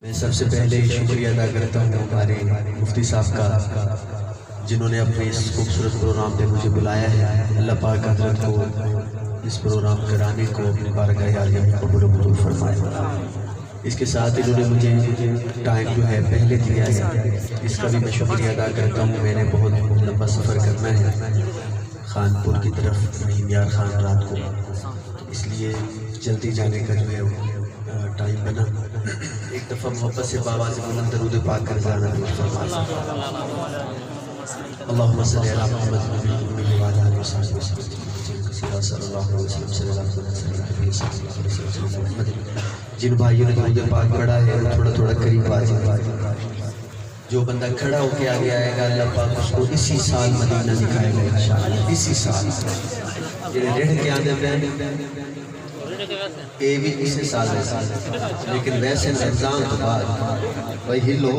मैं सबसे पहले शुक्रिया अदा करता हूँ हमारे मुफ्ती साहब का, जिन्होंने अपने इस खूबसूरत प्रोग्राम पे मुझे बुलाया है। अल्लाह पाक हज़रत को इस प्रोग्राम कराने को अपनी बारगाह आलिया में कबूल मंजूर फरमाए। इसके साथ इन्होंने मुझे टाइम जो है पहले दिया है, इसका भी मैं शुक्रिया अदा करता हूँ। मैंने बहुत लंबा सफ़र करना है खानपुर की तरफ, यार खान रात को, इसलिए जल्दी जाने का जो है टाइम बना। एक दफ़ा मोहब्बत से बाबा से बुलंद दरूद पाक कर जाना। अल्लाहुम्मा सल्ली अला मुहम्मद व अला आलिहि वसल्लम। जिन भाइयों ने दरूद पाक पढ़ा है वो थोड़ा थोड़ा करीब आ जाए। जो बंदा खड़ा होके आगे आएगा अल्लाह पाक उसको इसी साल मदीना दिखाएगा इंशाअल्लाह। इसी साल जिन्हें रेड के आने पे ये भी इसी साल है, लेकिन वैसे रमजान तो बाद भाई हिलो,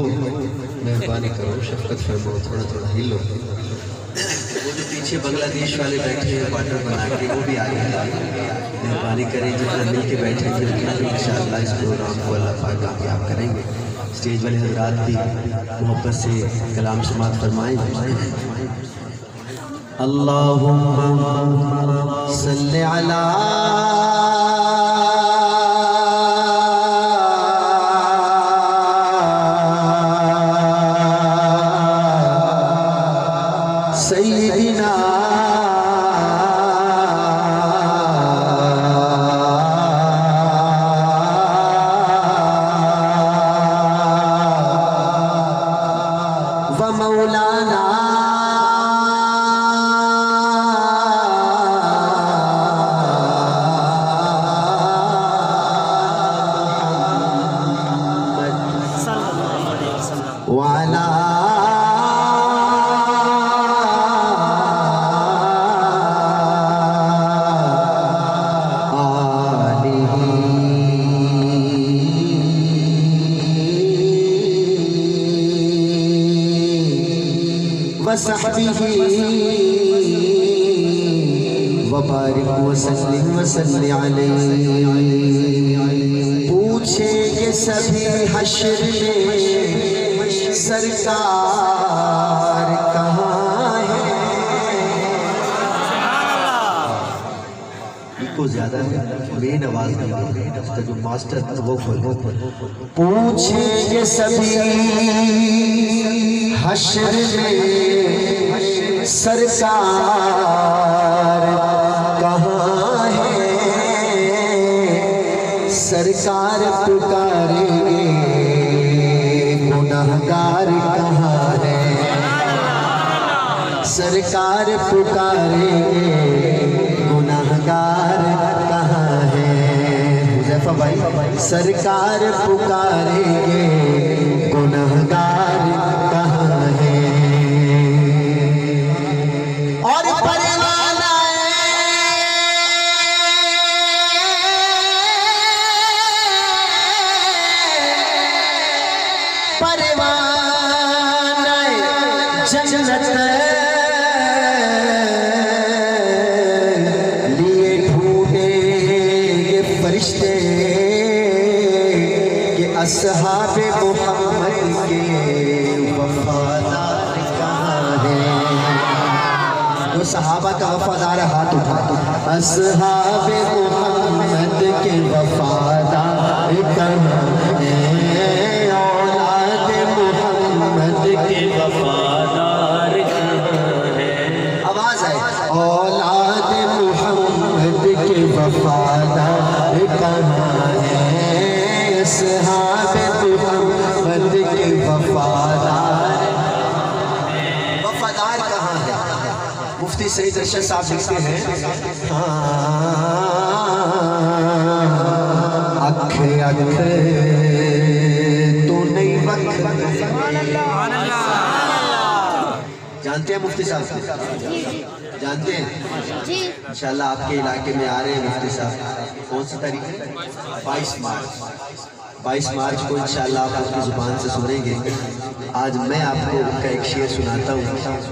मेहरबानी करो, शफकत फरमाओ, थोड़ा थोड़ा हिलो। वो जो पीछे बांग्लादेश वाले बैठे हैं वाटर बना के, वो भी आगे मेहरबानी करें, जितना मिल के बैठे थे उतना इंशाअल्लाह इस प्रोग्राम को अल्लाह पाक कामयाब करेंगे। स्टेज वाले हज़रात भी मोहब्बत से कलाम समात फरमाएं। अल्लाहुम्मा सल्ली अला सय्यिदिना व मौलाना वाला वसहबिही वबारिक वसल्लिम वसल्लि अलैहि। पूछेंगे सभी हश्र में सरकार कहाँ है। इनको ज्यादा मेन आवाज नहीं, जो मास्टर था वो पूछेंगे सभी हश्र में सरकार कहाँ है। सरकार पुकारेंगे गुनहगार कहाँ है। सरकार पुकारेंगे गुनहगार कहाँ है। हुज़ैफा भाई, सरकार पुकारेंगे गुनहगार कहाँ है। और परवाना जन्नत लिए ढूंढेंगे फरिश्ते कि अस्हाबे मोहम्मद के वफादार कहाँ है। जो सहाबा का वफादार हाथ उठा, अस्हाबे मोहम्मद के वफादार कहाँ है। औलाद मोहम्मद के वफादार कहाँ है। आवाज आए, औलाद मोहम्मद के वफादार कहाँ है। अस्हाबे मोहम्मद के वफादार कहाँ है। मुफ्ती सईद अरशद साहब लिखते हैं, अखे अखे तो नहीं जानते हैं मुफ्ती साहब, जानते हैं इंशाल्लाह आपके इलाके में आ रहे हैं मुफ्ती साहब। कौन सी तारीख है? 22 मार्च को इंशाल्लाह आप उसकी ज़ुबान से सुनेंगे। आज मैं आपको उनका एक शेर सुनाता हूँ।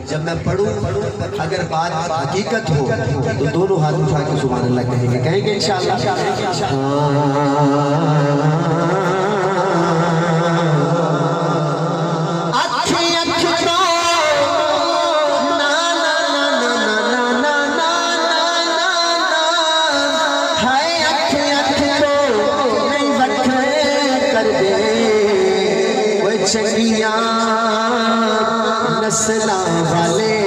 जब मैं पढ़ूँ अगर बात हकीकत हो तो दोनों हाथ उठा के सुभान अल्लाह कहेंगे इंशाल्लाह। वो चंगिया नस्ला वाले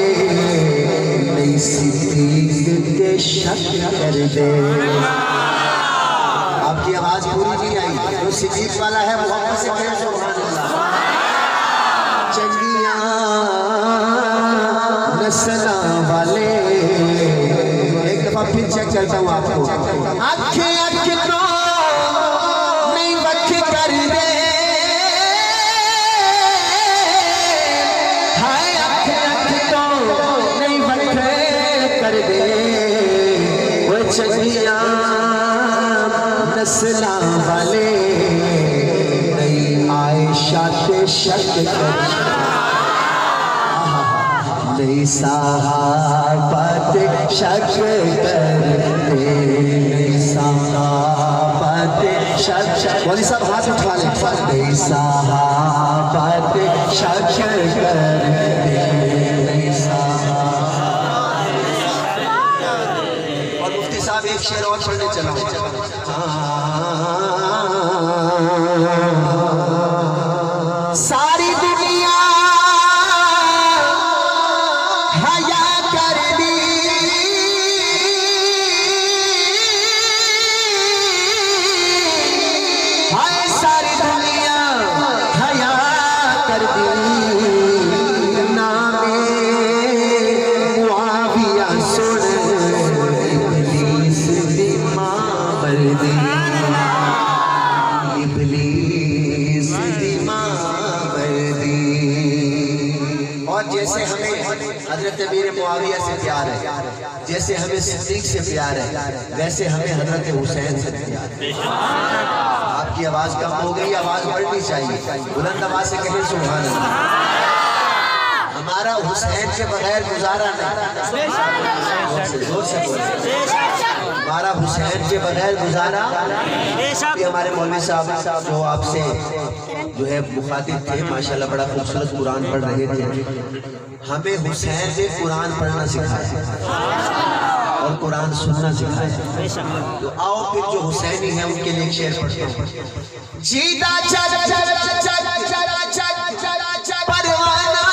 नहीं सिद्दीक ते शक कर दे। आपकी आवाज पूरी नहीं आई, जो सिद्दीक वाला है मोहब्बत से कहे सुभान अल्लाह। चंगिया नस्ला वाले, एक दफा फिर चेक करता हूँ आपको। आंखें आंखें तो नहीं वक्त कर दे, हाय आंखें आंखें तो नहीं वक्त कर दे। वो चंगिया नस्ला वाले नहीं आयशा ते शक कर, नहीं सहाबा ते शक करते, नहीं सहाबा ते शक। मौलवी साहब हाथ उठा ले। नहीं सहाबा ते शक करते, नहीं सहाबा। और मुफ्ती साहब एक शेर और पढ़ने चला। सारी दुनिया हया कर दी, हाय सारी दुनिया हया कर दी, नामे मुआविया सुन इब्लीस दी मां वर्दी, इब्लीस दी मां वर्दी। और जैसे हमें हजरत अमीर मुआविया से प्यार है, जैसे हमें सिद्दीक से प्यार है, वैसे हमें हजरत हुसैन से प्यार है। आपकी आवाज कम हो गई, आवाज बढ़नी चाहिए, बुलंद आवाज से कहें सुभान अल्लाह। हमारा हुसैन के बगैर गुजारा नहीं, जोर से बोले, हमारा हुसैन के बगैर गुजारा। ये हमारे मौलवी साहब जो आपसे जो है मुखातिब थे, माशाल्लाह बड़ा खूबसूरत कुरान पढ़ रहे थे। हमें हुसैन ने कुरान पढ़ना सिखाया और कुरान सुनना सिखाया। तो आओ फिर जो हुसैनी है उनके लिए एक शेर पढ़ते हैं। जीता चल चल चल चल चल परवाना,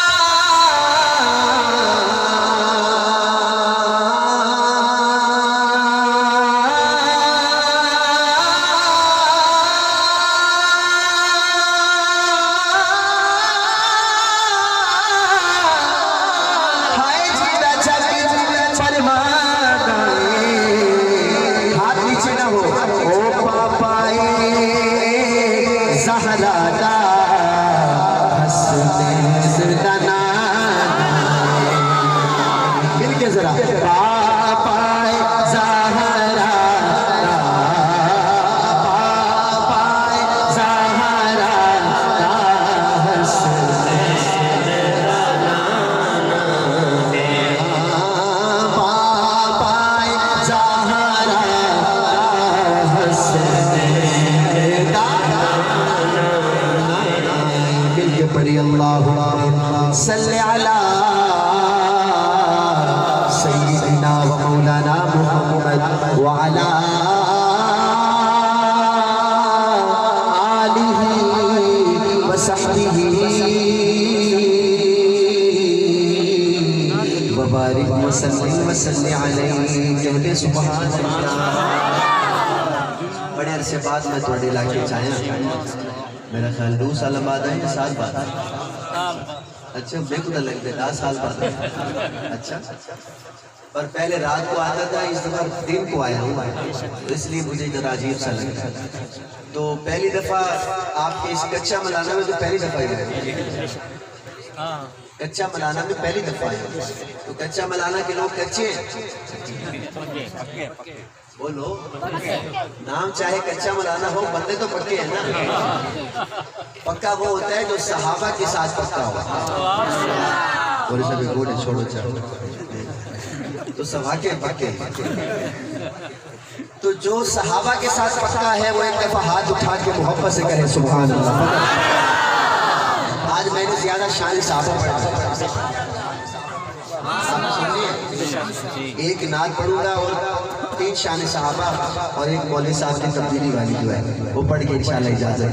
सल्ले अला सय्यिदिना व मौलाना मुहम्मद व अला आलिहि व सहबिहि व बारिक व सल्लिम व सल्लि अलैहि। कहते सुभान अल्लाह। बड़े अरसे बाद मैं थोड़े इलाके च आया, मेरा ख्याल 2 साल बाद आए या 7 बाद। अच्छा मेरे को तो लगता है 10 साल बाद। अच्छा पर पहले रात को आता था, इस दफा दिन को आया हूँ, तो इसलिए मुझे जरा अजीब सा लगता है। तो पहली दफा आपके इस कच्चा मलाना में तो पहली दफा ही है, कच्चा मलाना में पहली दफा है। तो कच्चा मलाना के लोग कच्चे हैं, बोलो नाम चाहे कच्चा मलाना हो, बंदे तो पक्के हैं ना। पक्का वो होता है जो सहाबा के साथ पक्का हो। और सभी गोले छोड़ो चाहो तो सभा के पक्के। तो जो सहाबा के साथ पक्का है वो एक दफा हाथ उठा के मोहब्बत से कहे सुभान अल्लाह। आज मैंने ज्यादा शान साहबा पढ़ा, एक नात पढ़ूंगा और 3 शान सहाबा और एक मौलवी साहब की तब्दीली वाली जो है वो पढ़ के इंशाल्लाह इजाजत।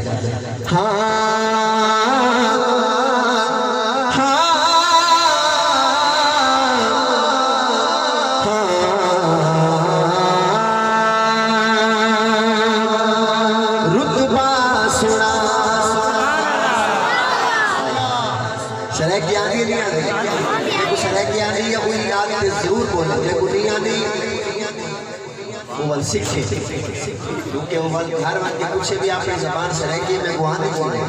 जरूर बोला गुनिया नहीं वो वल सीखे क्योंकि वो वल घर वाल के कुछ भी आपकी जबान से रहेगी मैं गुआ नहीं बोले।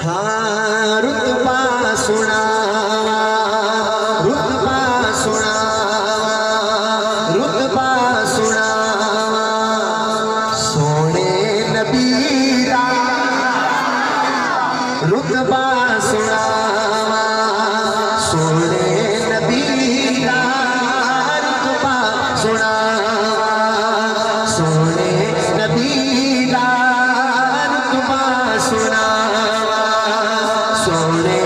हाँ रुतबा सुना रुतबा सुना रुतबा सुना सोने नबी दा रुतबा सुना सोने नबी दा रुतबा सुना सोने नबी दा रुतबा सुना सोने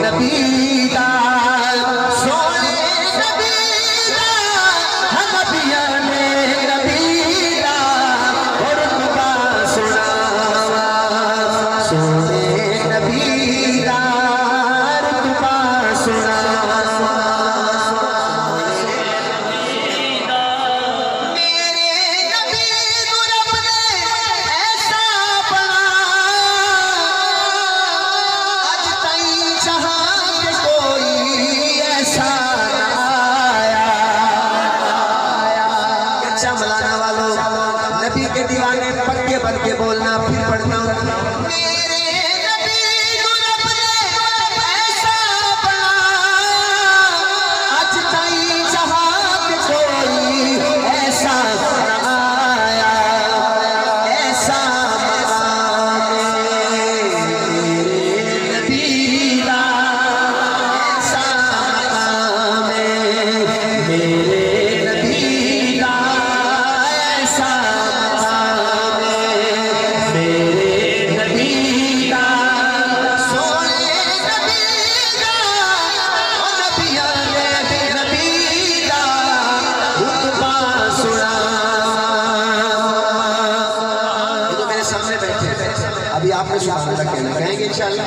नबी दा सोने नबी दा नबिया ने नबी दा रुतबा सुना सोने नबी दा रुतबा सुना। मलाना वालों नबी के दीवाने पक्के बन के बोलना फिर पढ़ना। मेरे नबी को रब ने ऐसा बनाया आज ताईं जहां पे कोई ऐसा न आया ऐसा मकाम मेरे नबी दा ऐसा मकाम मेरे अभी आपने सुभान अल्लाह कहना कहेंगे इंशाअल्लाह।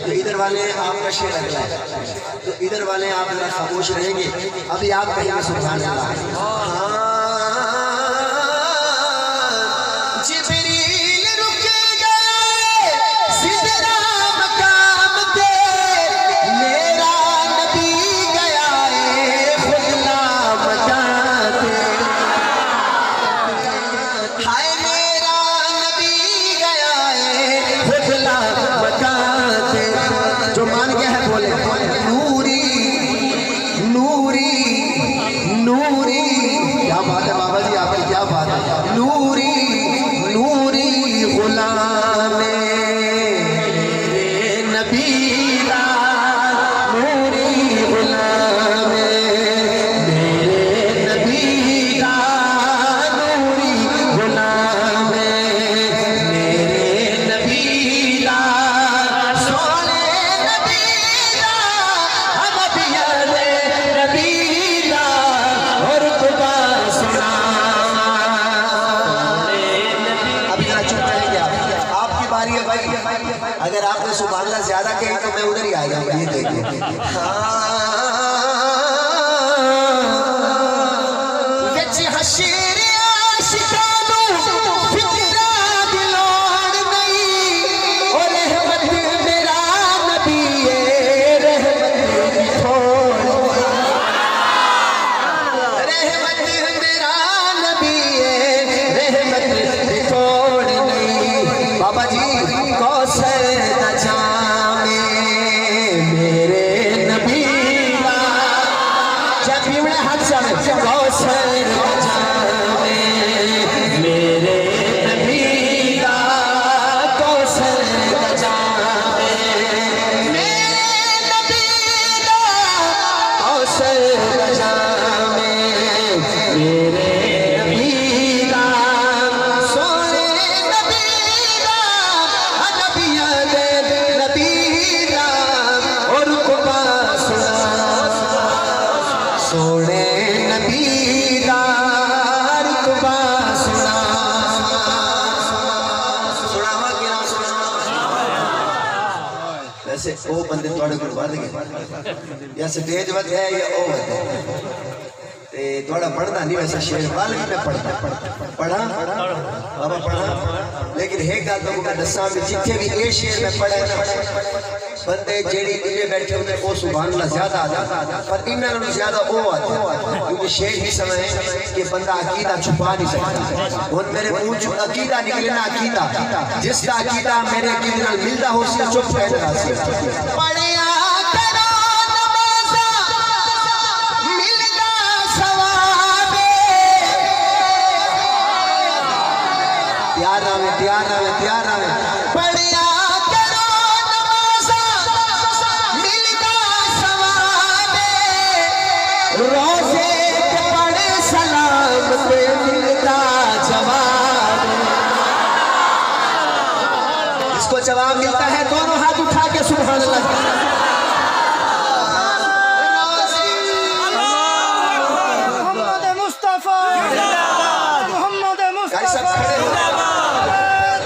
तो इधर वाले आपका शेर अगला है तो इधर वाले आप जरा खामोश रहेंगे। अभी आप कहेंगे सुभान अल्लाह। जिब्रील रुक गए सिदरा मकाम पे मेरा नबी गया खुद नाम जाते हाय मेरा नबी गया खुदला बताते जो मान गया है बोले नूरी नूरी नूरी। क्या बात है बाबा जी आपकी क्या बात है। नूरी नूरी गुलाम नबी दा नूरी गुलाम मेरे नबी दा नूरी गुलाम मेरे नबी दा सोने नबी दा नबिया ने नबी दा रुतबा सुना। अभी जरा चुप रहेंगे आपकी बारी है भाई। अगर आपने सुभान अल्लाह ज्यादा कही तो मैं उधर ही आ जाऊंगा ये देखिए। हशीर आशिकानू फिक्रा दिलोड़ नहीं और रहमत मेरा नबी रहमत भी थोड़ रहमत मेरा नबी रहमत भी थोड़ नहीं। बाबा जी कौसर न जामे मेरे नबी का जब भी हाथ से कौसर न जामे वैसे वो बंदे थोड़े को बढ़ गए या स्टेज वध है या ओ वध ते थोड़ा पढ़ना नहीं वैसे शेर वाल भी मैं पढ़ा बाबा पढ़ा लेकिन है गल तो मैं दसा भी जिथे भी ये शेर में पढ़ा ना बंदे जेड़ी इने बैठे होते वो सुभान अल्लाह ज्यादा आता पर इन्ना नु ज्यादा वो आता क्योंकि शेर ही समय कि बंदा अकीदा छुपा नहीं सकता हुन मेरे मुंह चो अकीदा निकले ना अकीदा जिसका अकीदा मेरे अकीदे नाल मिलदा हो सी चुप कहना सी पढ़िया करो नमाज़ा मिलदा सवाब तैयार रहे पढ़िया रोज़े के पढ़े सलाम पे मिलता जवाब इसको जवाब मिलता है दोनों हाथ उठा के सुभान अल्लाह मोहम्मद मुस्तफा मोहम्मद मुस्तफा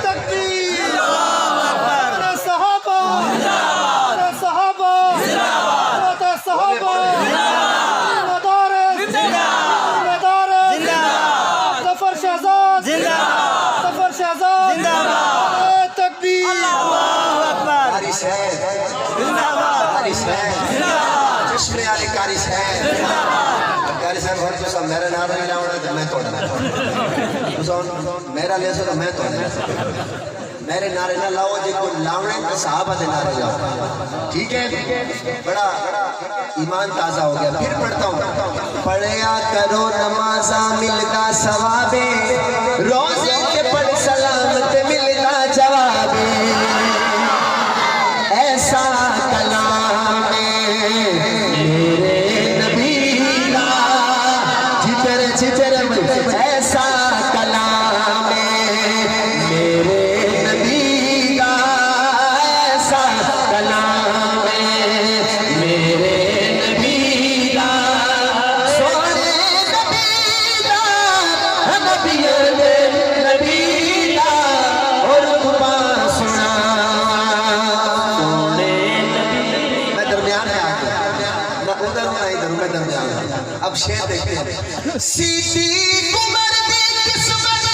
तकबीर सहाबा सहाबा सहाबा मेरा नारा नहीं लाऊंगा तो मैं तोड़ मेरा ले सो तो मैं तोड़ मेरे नारे ना लाओ जो लावने तो साहबा दे नारे लाओ ठीक है बड़ा ईमान ताजा हो गया फिर पढ़ता हूँ पढ़या करो नमाज़ा मिलता सवाबे रोज़े के पढ़ सलामत मिलता जवाबे ऐसा कलाम मेरे नबी का जितर ऐसा कलाम मेरे नबी का ऐसा कलाम मेरे नबी का सोने नबी का नबी का और दुआ सुना सोने नबी मैं दरमियान में आ गया ना उधर ना इधर मैं दरमियान अब शेर देखते हैं सीधी उम्र दी किस्मत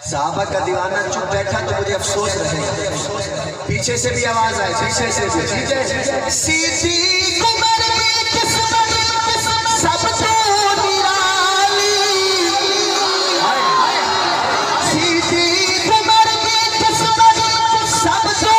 साहबा का दीवाना चुप बैठा तो मुझे अफसोस रहेगा पीछे से भी आवाज आए पीछे से भी ठीक है सीधी उम्र दी किस्मत सब तो निराली सीधी उम्र दी किस्मत सब तो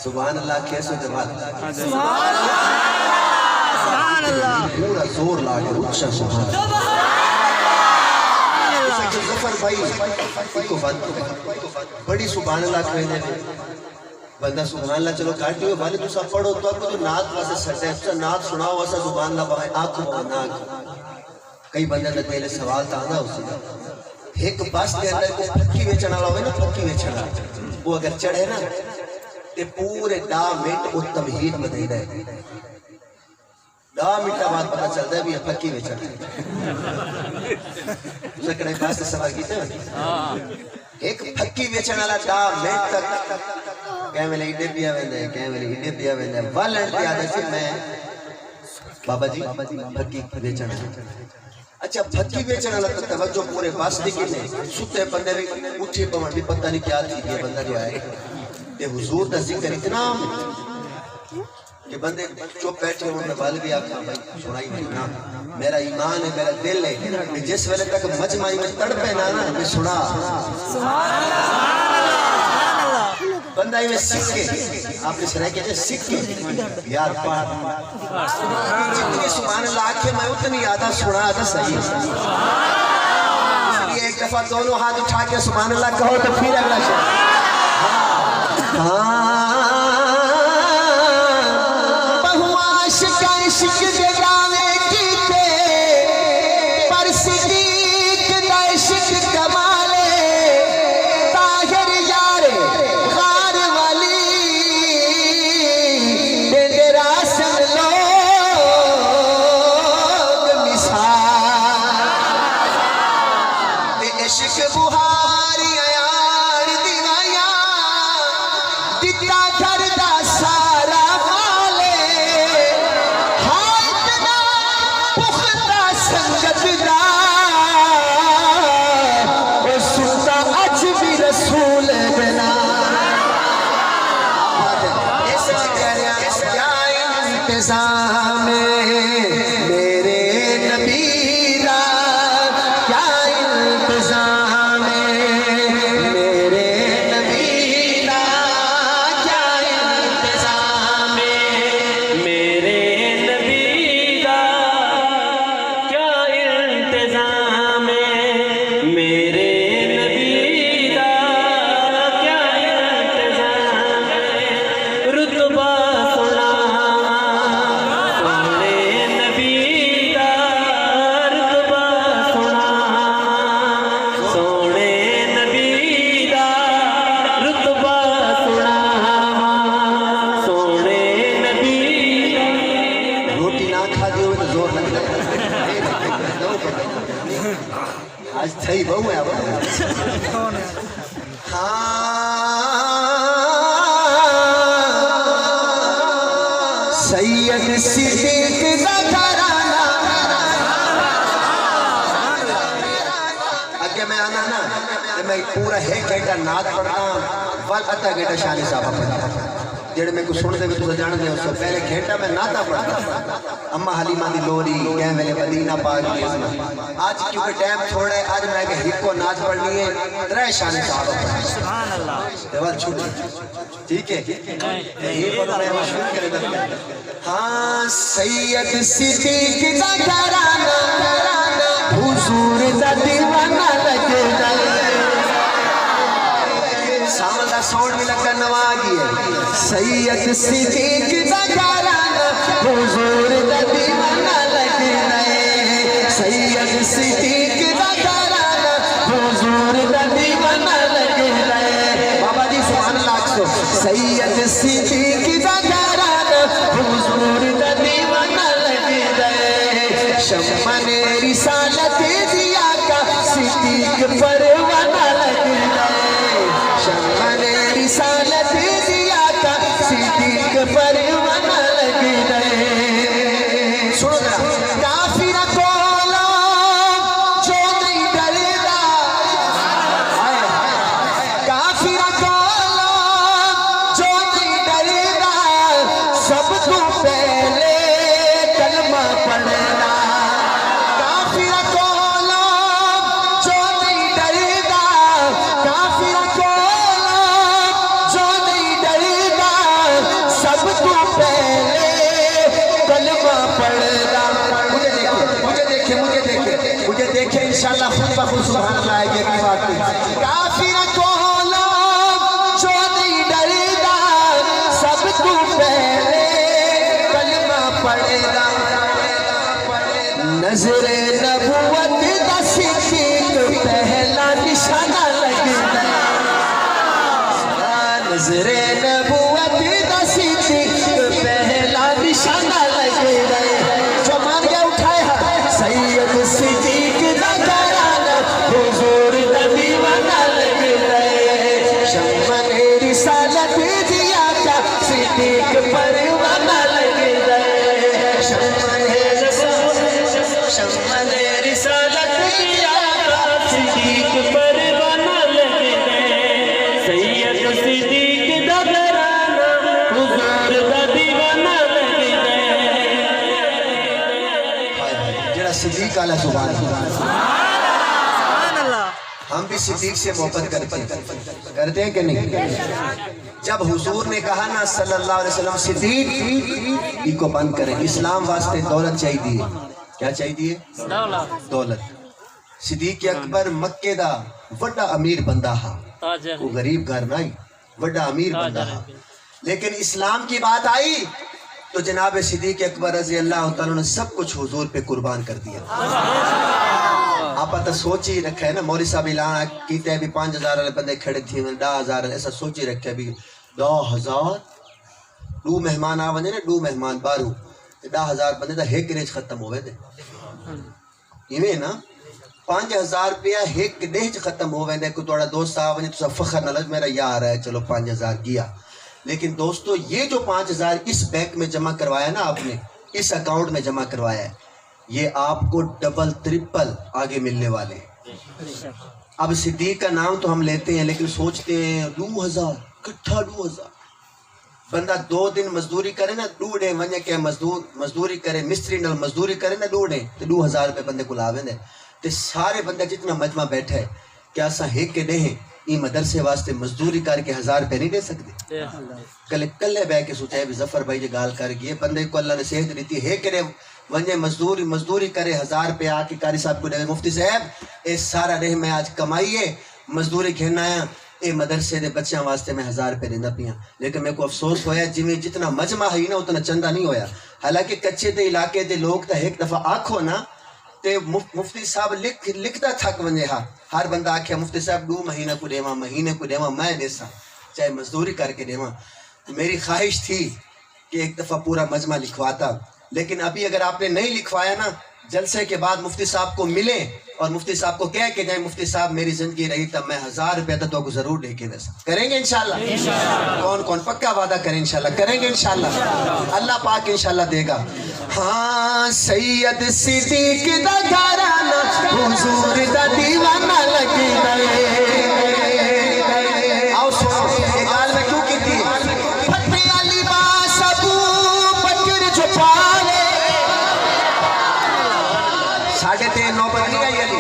सुभान अल्लाह कैसे जमाल सुभान अल्लाह पूरा जोर ला के उच्चा सुभान अल्लाह जफर भाई इनको बात बड़ी सुभान अल्लाह कहने बंदा सुभान अल्लाह चलो काट लियो वाले तू सब पढ़ो तो आपको नात वासे सटे अच्छा नात सुनाओ वासा सुभान अल्लाह भाई आंखों ना कई बंदे ने पहले सवाल था ना उससे एक बस के अंदर को फक्की बेचने वाला होवे ना फक्की बेचने वाला वो अगर चढ़े ना ते पूरे 10 मिनट वो तमहीद बदल रहे 10 मिनट बाद पता चलता है भी फक्की बेचना उसे कने पास से सवाल कीते एक फक्की बेचने वाला 10 मिनट तक कैमरे इडे पिया वेंदे वालन ते आदे से मैं बाबा जी फक्की बेचना अच्छा फक्की बेचने वाला तो तवज्जो पूरे बस दी के सुते बंदे भी उठी पवन भी पता नहीं क्या थी ये बंदा जो आए ते हुजूर दा जिक्र इतना कि बंदे चुप बैठे हो मैं बल भी आखा भाई सुनाई नहीं ना मेरा ईमान है मेरा दिल है कि जिस वेले तक मजमाई में तड़पे ना ना मैं सुना बंदा में सीख के आपने सुना कहते सीख के यार जितनी सुभान अल्लाह आखे मैं उतनी ज्यादा सुना था सही इसलिए एक दफा दोनों हाथ उठा के सुभान अल्लाह कहो तो फिर अगला शब्द सही बहु है सैयद सिद्दीक दा घराना अगे मैं आना ना मैं पूरा 1 घंटा नात पढ़ता वल आधा घंटा शानी साहब पढ़ता जेड़े मैं को सुन दे तुम जान दे उससे पहले घंटा मैं नाता पढ़ता अम्मा हलीमा दी लोरी कै वेले मदीना पाक आज क्योंकि टाइम थोड़ा है आज मैं के हिको नाच पढ़नी है 3 शान साहब सुभान अल्लाह देवल छूट ठीक है ये पर मैं मशहूर करे हां सैयद सिद्दीक दा घराना हुजूर दा दीवाना लगे सामला साउंड में लगा नवागी है सैयद सिद्दीक दा घराना हुजूर दा दीवाना लगे सैयद सिद्दीक दा घराना हुजूर दा दीवाना लगे बाबा जी सुभान अल्लाह सैयद सिद्दीक दा घराना हुजूर दा दीवाना लगे शम्मा ने रिसालत दिया का सिद्दीक परवाना लगे शम्मा ने रिसालत दिया का सिद्दीक परवाना लगे सुनो जरा काफिर कोलो जो नहीं डरेगा काफिर कोलो जो नहीं डरेगा सब तो पहले कलमा पढ़ना काफिर कोलो जो नहीं डरेगा काफिर कोलो जो नहीं डरेगा सब तो पहले कलमा पढ़ना मुझे देखे इंशाल्लाह खुद ब खुद सुभान अल्लाह आएगी की बात काफिर कोलो जो नहीं डरेगा सब तो पहले कलमा पढ़ेगा नजरे नबुवत दा सिद्दीक पहला निशाना लगेगा नजरे नबुवत दा सिद्दीक पहला निशाना लगेगा जो मान गया उठाए सैयद सिद्दीक दा घराना हुजूर दा दीवाना ताला सुभान अल्लाह। हम भी सिद्दीक से मोहब्बत करते हैं कि नहीं? जब हुजूर ने कहा ना सल्लल्लाहु अलैहि वसल्लम सिद्दीक को बंद करें, इस्लाम वास्ते दौलत चाहिए। क्या चाहिए? दौलत। सिद्दीक अकबर मक्के दा वड्डा अमीर बंदा हा, वो गरीब घर ना, वड्डा अमीर बंदा हा। लेकिन इस्लाम की बात आई तो जनाब सिद्दीक अकबर रज़ी अल्लाह तआला ने सब कुछ हुजूर पे कुर्बान कर दिया। आप तो सोच ही रखा है ना, मौली साहब ऐलान कीते भी 5000 वाले बंदे खड़े थे, 10,000 ऐसा सोच ही रखे भी 10,000 दो मेहमान आ वने, 2 मेहमान बारू 10,000 बंदे दा एक रेज खत्म होवे दे इवें ना। 5,000 रुपया एक देह च खत्म होवे दे। कोई थोड़ा दोस्त आ वने तो फखर न लग मेरा यार है, चलो 5,000 गया। लेकिन दोस्तों ये जो 5,000 इस बैंक में जमा करवाया ना आपने, इस अकाउंट में जमा करवाया है, ये आपको डबल ट्रिपल आगे मिलने वाले। अब सिद्दीक का नाम तो हम लेते हैं लेकिन सोचते हैं 2,000 इकट्ठा 2,000 बंदा 2 दिन मजदूरी करे ना, 2 डे वने के मजदूरी करे, मिस्त्री न मजदूरी करे ना 2 डे तो 2,000 रुपये बंदे को लावे दे। ते सारे बंदे जितना मजमा बैठे है, क्या असा एक के डे ई मदरसे वास्ते मजदूरी करके 1,000 रुपये नहीं दे सकते? कल बह के सोचा भी जफर भाई जो गाल कर गए बंदे को अल्लाह ने सेहत दी है कि वने मजदूरी करे 1,000 रुपये आके कारी साहब को दे, मुफ्ती साहब ये सारा डे मैं आज कमाइए मजदूरी खेलना आया, ये मदरसे के बच्चों वास्ते मैं 1,000 रुपये देना पिया। लेकिन मेरे को अफसोस होया जिमें जितना मजमा है ना उतना चंदा नहीं होया। हालांकि कच्चे ते इलाके के लोग तो एक दफा आखो ना ते मुफ्ती साहब लिखता थक वने हा। हर बंदा आख्या मुफ्ती साहब 2 महीने को देवा मैं देसा, चाहे मजदूरी करके देवा। तो मेरी ख्वाहिश थी कि एक दफ़ा पूरा मजमा लिखवाता, लेकिन अभी अगर आपने नहीं लिखवाया ना, जलसे के बाद मुफ्ती साहब को मिले और मुफ्ती साहब को कह के जाए मुफ्ती साहब मेरी जिंदगी रही तब मैं 1,000 रुपया तो आपको जरूर दे के वैसा करेंगे इंशाल्लाह। कौन कौन पक्का वादा करें इंशाल्लाह? करेंगे इंशाल्लाह, अल्लाह पाक इंशाल्लाह देगा। हाँ सैयद सिद्दीक दा घराना हुजूर दा दीवाना लगी गए। आओ सुनो ये गाल में क्यों की थी? फटे अली बास अबू बकर छुपावे 3:30 नौबत नहीं आई अली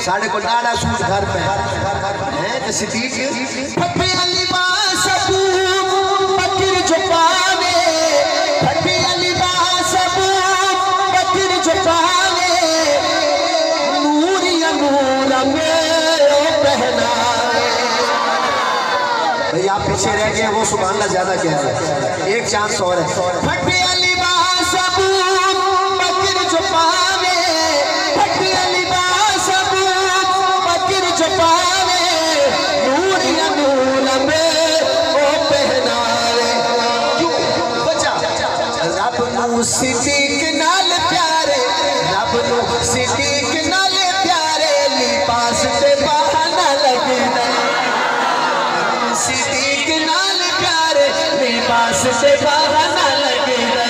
साढ़े को डाड़ा सूट घर पे हैं तो सिद्दीक फटे अली बास अबू बकर छुपावे, फटे अली बास अबू बकर छुपावे, नूरिया नूर में पहनावे। भाई आप पीछे रह गए, वो सुभान अल्लाह ज्यादा कह रहे हैं, एक चांस और है। फटे अली बास अबू बकर छुपावे, फटे अली बास अबू बकर छुपावे, नूरिया नूर में वो पहनावे। बचा रब नू सिद्दीक नाल प्यारे, रब नू सिद्दीक नाल प्यारे, लिबास ते बहाना लगदा, सिद्दीक नाल प्यारे लिबास से बहाना लगदा।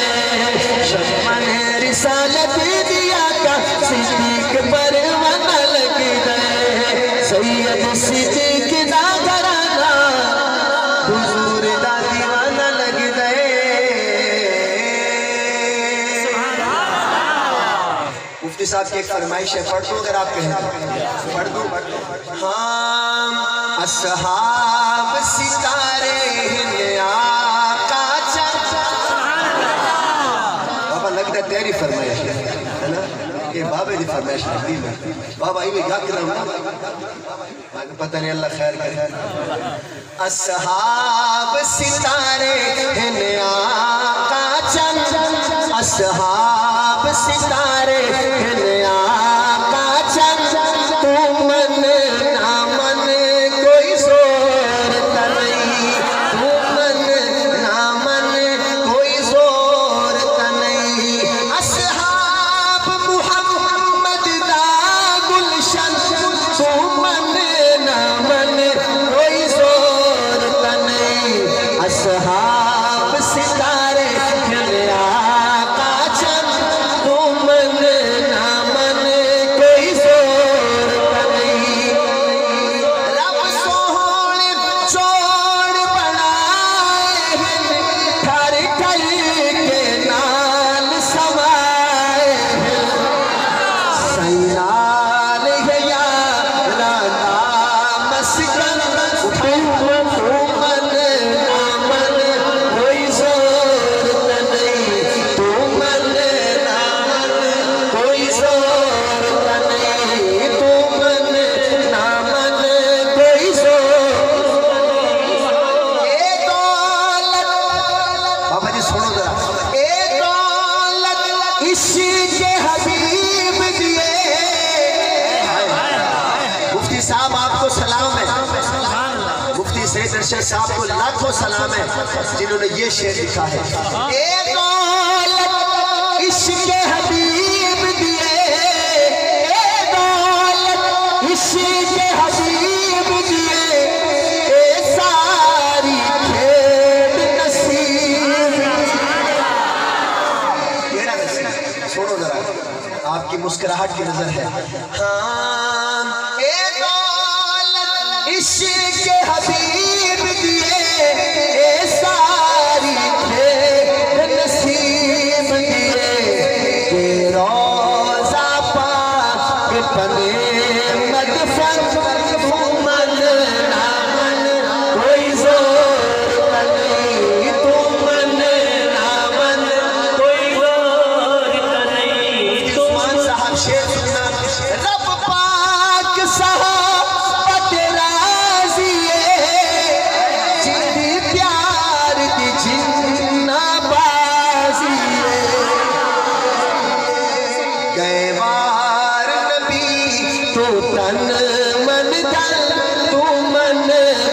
शम्मन रिसालत दिया का सिद्दीक परवाना लगदा, सैयद सिद्दीक दा घराना हुजूर दा दीवाना लगदा। मुफ्ती साहब की एक फरमाइश है, पढ़ दो अगर आप कहें, पढ़ दो। हाँ असहाब सितारे आका बाबा लगता तेरी फरमाइश है ना, ये बाबे की फरमाइश लगती है बाबा ये क्या कर रहा हूँ पता नहीं, अल्लाह खैर करे। असहाब सितारे आका चंद, असहाब सितारे आका चंद, तू मन ना मन कोई जोर नहीं, तू मन ना मन कोई जोर नहीं। असहाब मुहम्मद दा गुलशन, तू मन ना मन कोई जोर नहीं। असहाब सितारे आका चंद, तू मन ना इश्क़ हबीब दिए। मुफ्ती साहब आपको सलाम है, मुफ्ती सैयद अरशद साहब को लाखों सलाम है जिन्होंने ये शेर लिखा है। ए दौलत इश्क़ हबीब दिए, ए दौलत इश्क़ हबीब दिए, ए सारी खेल नसीब। केड़ा नसीब? सुनो जरा, आपकी मुस्कुराहट की नजर है। हाँ, ए दौलत इश्क़ हबीब दिए, ए सारी खेल नसीब दिए, के रोज़ा पाक बने मदफन, तुमन ना मन कोई ज़ोर नहीं, तुमन ना मन कोई ज़ोर नहीं। उस्मान साहब शेर सुनना। रब पाक साहब राज़िए, जिंदी प्यार दी जिन्ना बाज़िए, गए वार नबी तू तन मन दल, तू मन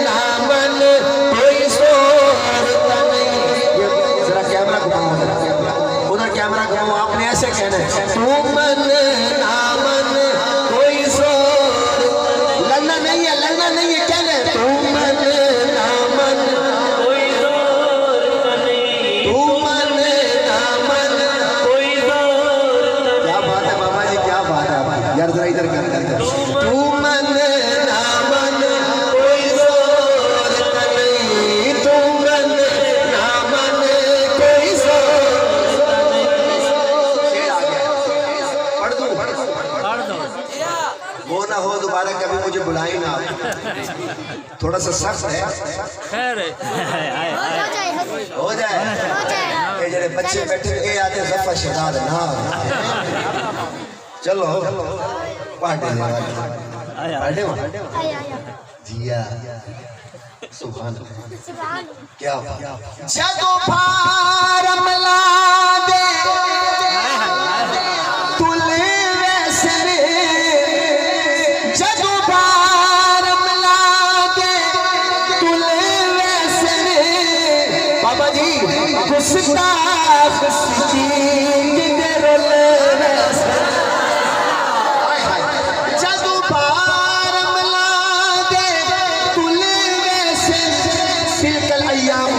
ना मन कोई जोर नहीं। जरा कैमरा घुमाओ, उधर कैमरा घुमाओ, आपने ऐसे कहना है, तू मन ना मन कोई जोर, लड़ना नहीं है, लड़ना नहीं है, कहना है तू मन ना मन कोई जोर नहीं, तू मन ना मन कोई जोर। क्या बात है मामा जी, क्या बात है यार, जरा इधर कर। तू मन ना मन कोई जोर नहीं, तू मन ना मन कोई जोर नहीं। शेर आ गया, पढ़ दूं? वो ना हो दोबारा कभी मुझे बुलाए ना आप। थोड़ा सा सख्त है, खैर हो जाए। ये जरे बच्चे बैठे के आते ज़फ़ा शहजाद ना, चलो पार्टी जिया सुभान अल्लाह। क्या जगो भार मिला दे तुले वैसरे, जगो भार मिला दे तुले वैसरे, बाबा जी गुस्ताख सिद्दीक़ दे रोले वैसरे। जगो भार मिला दे तुले वैसरे, तिलकल अय्याम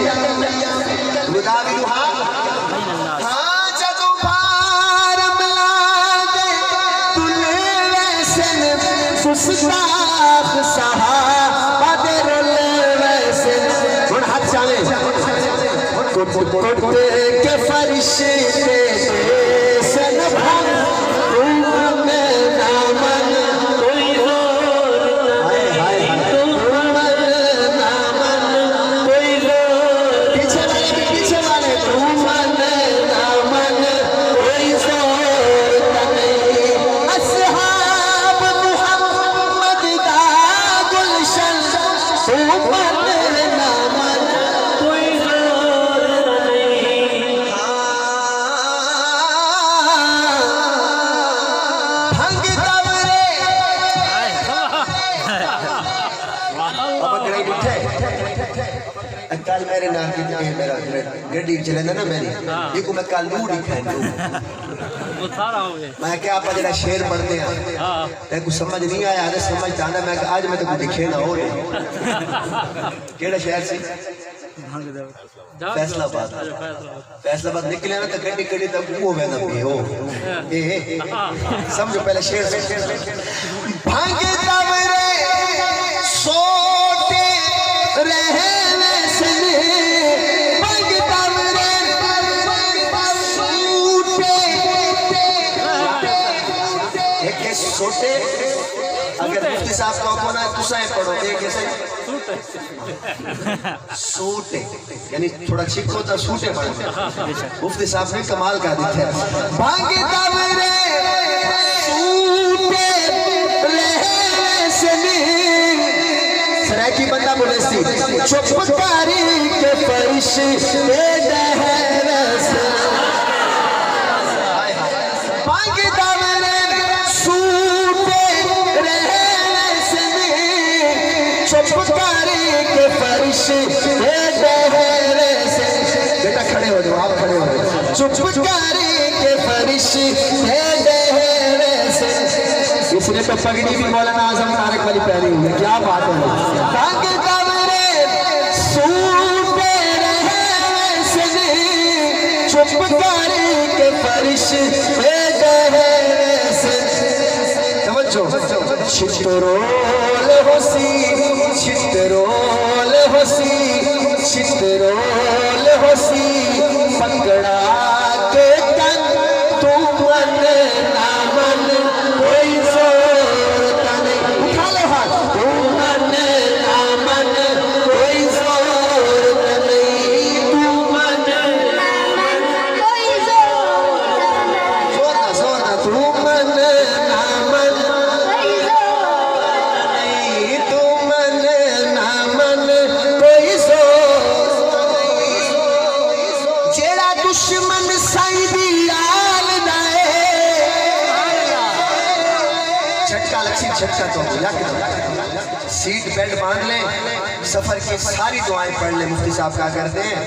मुदाविलुहा। हाँ, जगो भार मिला दे तुले वैसरे, गुस्ताख सहाबा दे रोले वैसरे। हुण हाथ चाले कुट के फरिश्ते सन भंग, तुम ना मन कोई जोर नहीं, तुम ना मन कोई जोर। पीछे वाले भी, पीछे वाले, तुम ना मन कोई जोर नहीं। अस्हाब मुहम्मद दा गुलशन, तुम ना मन कोई जोर नहीं। भंग दवरे पापा कड़ाई बिठे। कल मेरे नाम की मेरा गड्डी चलेंदा ना मेरी, ये को मैं कल नूर ही खाएंगे। वो सारा हो गया। मैं क्या आप जरा शेर पढ़ते हैं, हाँ तेरे को समझ नहीं आया, अरे समझ आना। मैं आज मैं तो कुछ दिखे ना हो केड़ा शहर से? फैसलाबाद। फैसलाबाद निकले ना तो गड्डी कड़ी तक वो वेंदा पे हो ए समझो पहले शेर से। भांग दवरे सोते रहने सने, भांग दवरे सोते, एक सोते। अगर मुफ्ती साहब का हुक्म है तुसा ही पढ़ो, एक ऐसे सूटे यानी थोड़ा छिक होता सूटे पढ़ते। मुफ्ती साहब ने कमाल का दिखा है। भांग दवरे सूटे रहने सने, सराकी बंदा बोले सी चुप कारी के फरिश्ते दहर से। चुप करके फरिश्ते वैसे। इसने तो पगड़ी भी मौलाना आजम तारक वाली पहनी हुई है, क्या बात है। ताकि कमरे सूते रहे वैसे, चुप करके फरिश्ते वैसे। समझो चित्रोल होसी, चित्रोल होसी, चित्रोल होसी, पकड़ा के तन तू मन ना मन कोई जोर नहीं। उठा लो हाथ, तू मन ना मन कोई जोर नहीं, तू मन ना मन कोई जोर नहीं, जोर ना तू मन ना मन कोई जोर नहीं, तू मन ना मन कोई जोर नहीं। जेड़ा दुश्मन साई दी आल दाए, झटका लक्ष्मी झटका तो यकदम सीट बेल्ट बांध ले, सफर की सारी दुआएं पढ़ ले। मुफ्ती साहब क्या करते हैं,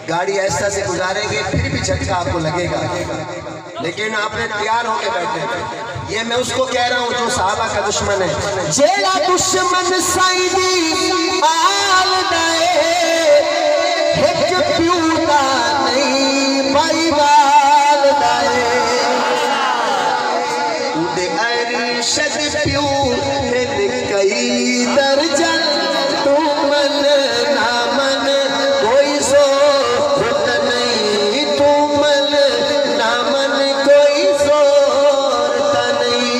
गाड़ी ऐसा से गुजारेंगे फिर भी झटका आपको लगेगा, लेकिन आपने तैयार होके बैठे। ये मैं उसको कह रहा हूँ जो साहबा का दुश्मन है। जेड़ा दुश्मन साई दी आल दाए, हिक प्यूता नहीं भाई बाल दाए, उदे अरशद प्यू हिंद कई दर्जन, तू मन ना मन कोई जोर नहीं, तू मन ना मन कोई जोर नहीं।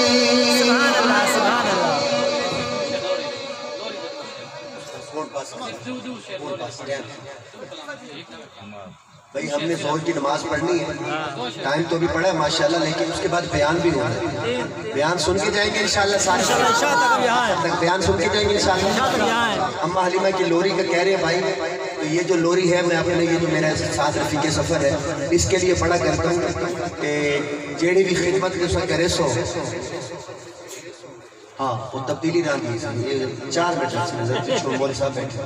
भाई हमने जोहर की नमाज पढ़नी है, टाइम तो भी पड़ा है माशाल्लाह, लेकिन उसके बाद बयान भी होना है। बयान सुन के जाएंगे इंशाल्लाह, सारे तक बयान सुन के जाएंगे इंशाल्लाह। अम्मा हलीमा की लोरी का कह रहे हैं भाई, तो ये जो लोरी है मैं अपने ये जो मेरा साथ रफीके सफ़र है इसके लिए पढ़ा करता हूँ कि जेड़ी भी खिदमत जो करे सो। हाँ वो तब्दीली ना दी, ये 4 मिनट साहब बैठे।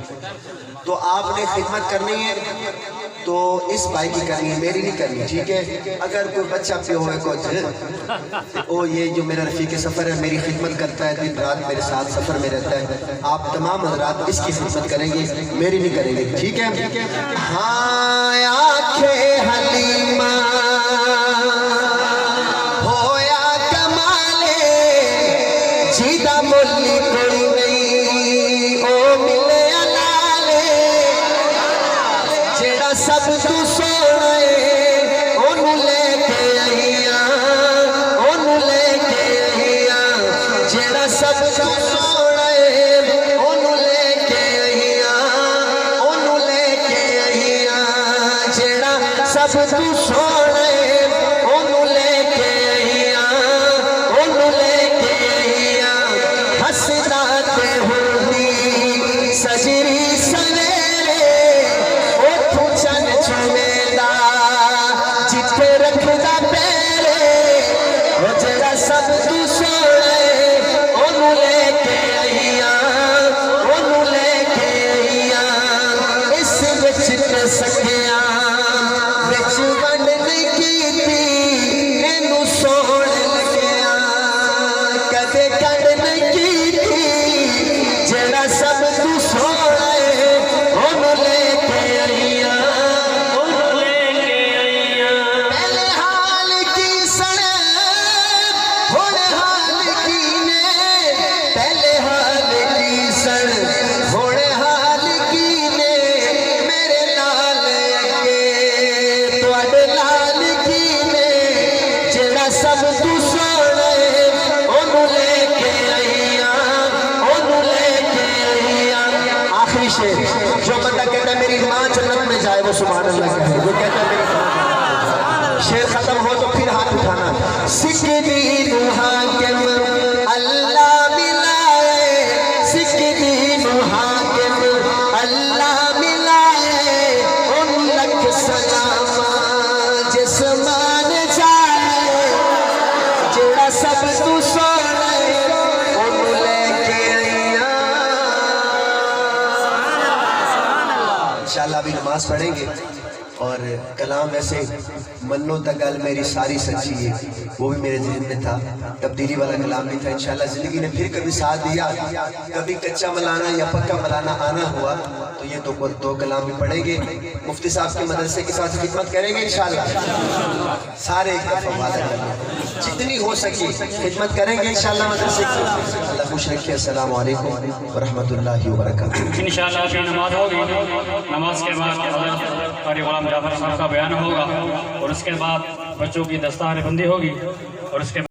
तो आपने खिदमत करनी है तो इस भाई की करनी है, मेरी नहीं करनी, ठीक है। अगर कोई बच्चा पे हो कुछ ओ ये जो मेरा रफीक सफ़र है मेरी खिदमत करता है, दिन रात मेरे साथ सफ़र में रहता है, आप तमाम हज़रात इसकी खिदमत करेंगे, मेरी नहीं करेंगे, ठीक है। हाँ आखे हलीमा होया कमाले, जीदा मुल्ली कोई नहीं ओ मिले अलाले, जेड़ा सब तू सोना ओनू लेके आईया, ओनू लेके आईया, जेड़ा सब तू सोना ओनू लेके आईया, ओनू लेके आईया, जेड़ा सब तू सोना ओनू लेके आईया, ओनू लेके आईया। हसदा ते होंदी सजरी सवेरे, ओठू चन चुमेला जिथे रखदा पैरे, ओ जेड़ा सब तू सोने ओनू लेके आईया, ओनू लेके आईया। इस विच ते सखिया विच वंड नहीं कीती, इनू सोण लगिया कदे कंड नहीं कीती, जेड़ा सब तू सोना ओनू लेके आईया, ओनू लेके आईया। पहले हाल की सने हुण हाल की ने, पहले हाल की सन हुण हाल की ने, मेरे लाल अगे तुहाडे लाल की ने, जेड़ा सब तू सोना ओनू लेके आईया, ओनू लेके आईया। आखिरी शेर, जो बंदा कहता है मेरी माँ जन्नत में जाए वो सुभान अल्लाह कहे, जो कहता है मेरी माँ, शेर खत्म हो तो फिर हाथ उठाना। सिख दीन हाकिम अल्लाह मिलाए, सिख दीन हाकिम अल्लाह मिलाए, उन लख सलामा जिसमान जाए, जेड़ा सब तू सोना ओनू लेके आईया। इंशाल्लाह अभी नमाज पढ़ेंगे और कलाम ऐसे मन्नो तगल मेरी सारी सच्ची है, वो भी मेरे जहन में था। तब्दीली वाला कलाम भी था। इंशाल्लाह ज़िंदगी ने फिर कभी साथ दिया, कभी कच्चा मलाना या पक्का मलाना आना हुआ तो ये दो कलाम भी पढ़ेंगे। मुफ्ती साहब के मदरसे के साथ खिदमत करेंगे इंशाल्लाह। सारे एक दफ़ा वादा करेंगे, जितनी हो सके खिदमत करेंगे इंशाल्लाह मदरसे की। अल्लाह खुश रखे। अस्सलाम वालेकुम व रहमतुल्लाहि व बरकातुहू। इंशाअल्लाह की नमाज होगी। नमाज के बाद कारी गुलाम जाफर साहब का बयान होगा और उसके बाद बच्चों की दस्तारबंदी होगी और उसके